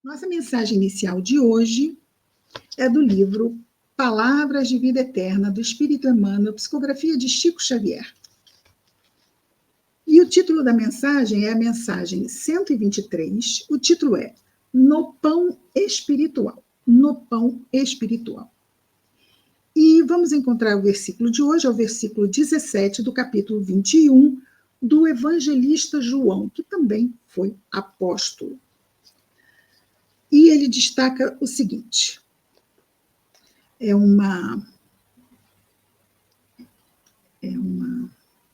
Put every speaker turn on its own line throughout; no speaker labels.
Nossa mensagem inicial de hoje é do livro Palavras de Vida Eterna, do Espírito Emmanuel, psicografia de Chico Xavier. E o título da mensagem é a mensagem 123, o título é No Pão Espiritual. No Pão Espiritual. E vamos encontrar o versículo de hoje, é o versículo 17 do capítulo 21 do evangelista João, que também foi apóstolo. E ele destaca o seguinte, é uma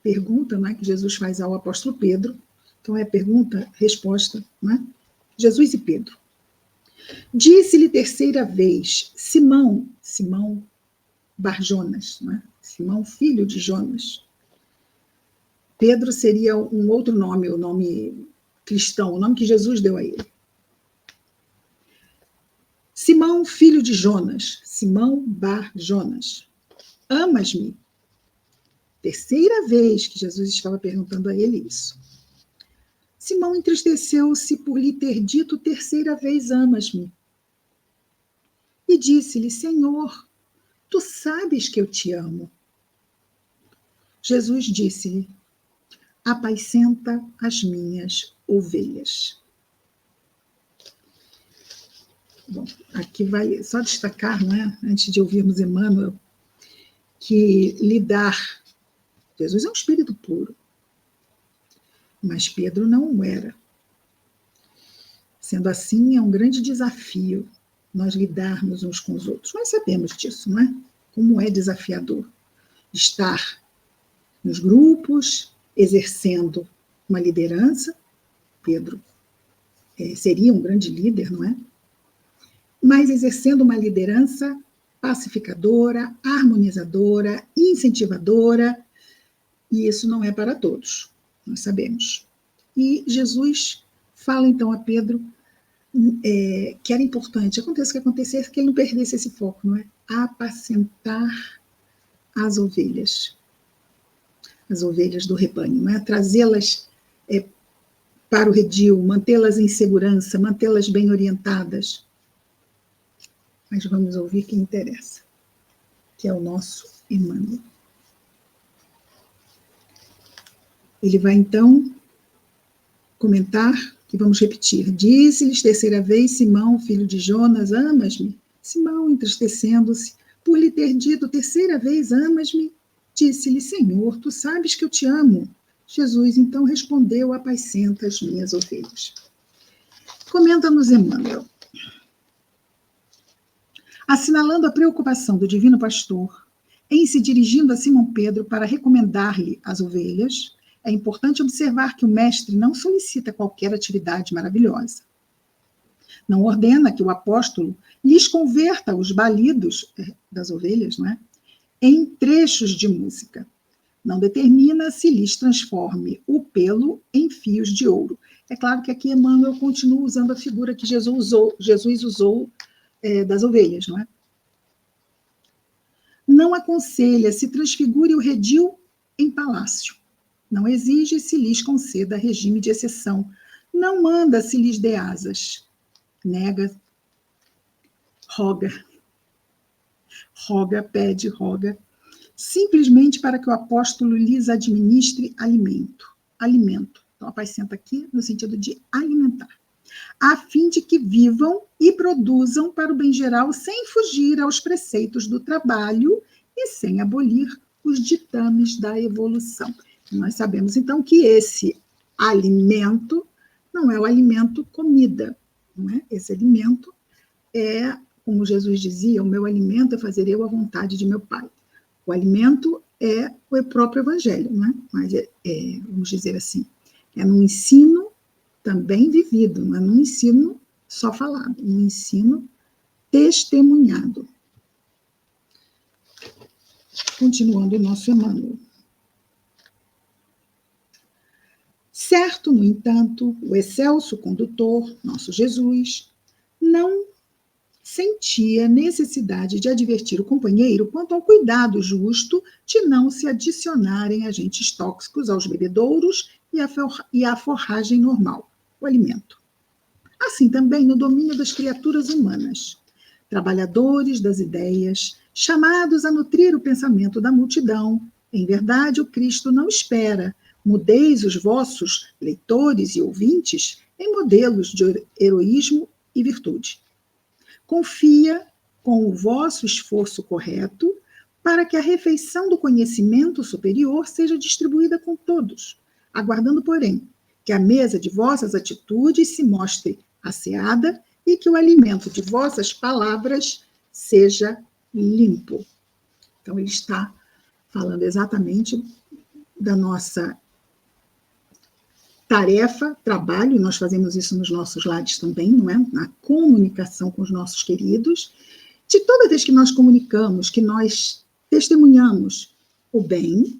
pergunta, não é, que Jesus faz ao apóstolo Pedro. Então é pergunta, resposta, não é? Jesus e Pedro. Disse-lhe terceira vez, Simão Bar-Jonas, não é? Simão, filho de Jonas. Pedro seria um outro nome, o nome cristão, o nome que Jesus deu a ele. Simão, filho de Jonas, Simão Bar-Jonas, amas-me? Terceira vez que Jesus estava perguntando a ele isso. Simão entristeceu-se por lhe ter dito terceira vez, amas-me? E disse-lhe, Senhor, tu sabes que eu te amo. Jesus disse-lhe, apacenta as minhas ovelhas. Bom, aqui vai só destacar, não é? Antes de ouvirmos Emmanuel, que lidar... Jesus é um espírito puro, mas Pedro não o era. Sendo assim, é um grande desafio nós lidarmos uns com os outros. Nós sabemos disso, não é? Como é desafiador estar nos grupos, exercendo uma liderança. Pedro seria um grande líder, não é? Mas exercendo uma liderança pacificadora, harmonizadora, incentivadora, e isso não é para todos, nós sabemos. E Jesus fala então a Pedro que era importante, aconteça o que acontecesse, que ele não perdesse esse foco, não é? Apacentar as ovelhas do rebanho, não é? Trazê-las para o redil, mantê-las em segurança, mantê-las bem orientadas. Mas vamos ouvir quem interessa, que é o nosso Emmanuel. Ele vai, então, comentar, e vamos repetir. Disse-lhes terceira vez, Simão, filho de Jonas, amas-me? Simão, entristecendo-se, por lhe ter dito terceira vez, amas-me? Disse-lhe, Senhor, tu sabes que eu te amo. Jesus, então, respondeu, apacenta as minhas ovelhas. Comenta-nos Emmanuel. Assinalando a preocupação do divino pastor em se dirigindo a Simão Pedro para recomendar-lhe as ovelhas, é importante observar que o mestre não solicita qualquer atividade maravilhosa. Não ordena que o apóstolo lhes converta os balidos das ovelhas, não é? Em trechos de música. Não determina se lhes transforme o pelo em fios de ouro. É claro que aqui Emmanuel continua usando a figura que Jesus usou das ovelhas, não é? Não aconselha se transfigure o redil em palácio. Não exige se lhes conceda regime de exceção. Não manda se lhes dê asas. Nega, roga, pede, roga, simplesmente para que o apóstolo lhes administre alimento. Então, apacenta aqui no sentido de alimentar. A fim de que vivam e produzam para o bem geral sem fugir aos preceitos do trabalho e sem abolir os ditames da evolução. Nós sabemos, então, que esse alimento não é o alimento comida, não é? Esse alimento é, como Jesus dizia, o meu alimento é fazer eu a vontade de meu Pai. O alimento é o próprio Evangelho, não é? Mas, vamos dizer assim, é num ensino também vivido, não é num ensino só falado, um ensino testemunhado. Continuando o nosso Emmanuel. Certo, no entanto, o excelso condutor, nosso Jesus, não sentia necessidade de advertir o companheiro quanto ao cuidado justo de não se adicionarem agentes tóxicos aos bebedouros e à forragem normal, o alimento. assim também no domínio das criaturas humanas, trabalhadores das ideias, chamados a nutrir o pensamento da multidão. Em verdade, o Cristo não espera. Mudeis os vossos leitores e ouvintes em modelos de heroísmo e virtude. Confia com o vosso esforço correto para que a refeição do conhecimento superior seja distribuída com todos, aguardando, porém, que a mesa de vossas atitudes se mostre asseada e que o alimento de vossas palavras seja limpo. Então, ele está falando exatamente da nossa tarefa, trabalho, e nós fazemos isso nos nossos lares também, não é? Na comunicação com os nossos queridos, de toda vez que nós comunicamos, que nós testemunhamos o bem,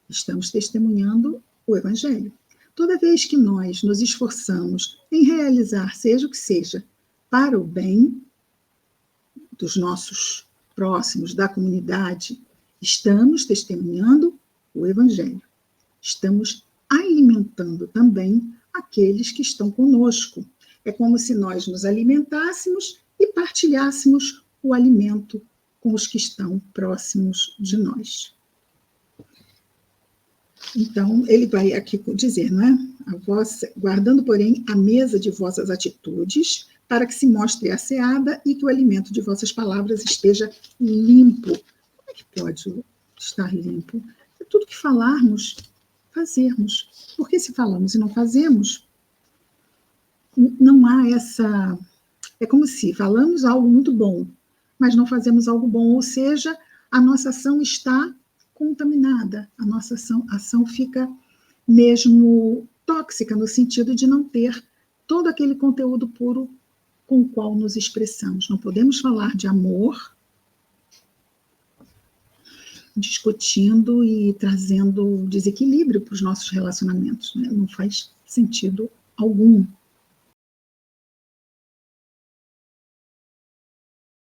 estamos testemunhando o Evangelho. Toda vez que nós nos esforçamos em realizar, seja o que seja, para o bem dos nossos próximos, da comunidade, estamos testemunhando o Evangelho. Estamos alimentando também aqueles que estão conosco. É como se nós nos alimentássemos e partilhássemos o alimento com os que estão próximos de nós. Então, ele vai aqui dizer, não é? Guardando, porém, a mesa de vossas atitudes, para que se mostre asseada e que o alimento de vossas palavras esteja limpo. Como é que pode estar limpo? É tudo que falarmos, fazermos. Porque se falamos e não fazemos, não há essa... É como se falamos algo muito bom, mas não fazemos algo bom, ou seja, a nossa ação está contaminada, a nossa ação fica mesmo tóxica, no sentido de não ter todo aquele conteúdo puro com o qual nos expressamos. Não podemos falar de amor discutindo e trazendo desequilíbrio para os nossos relacionamentos, né? Não faz sentido algum.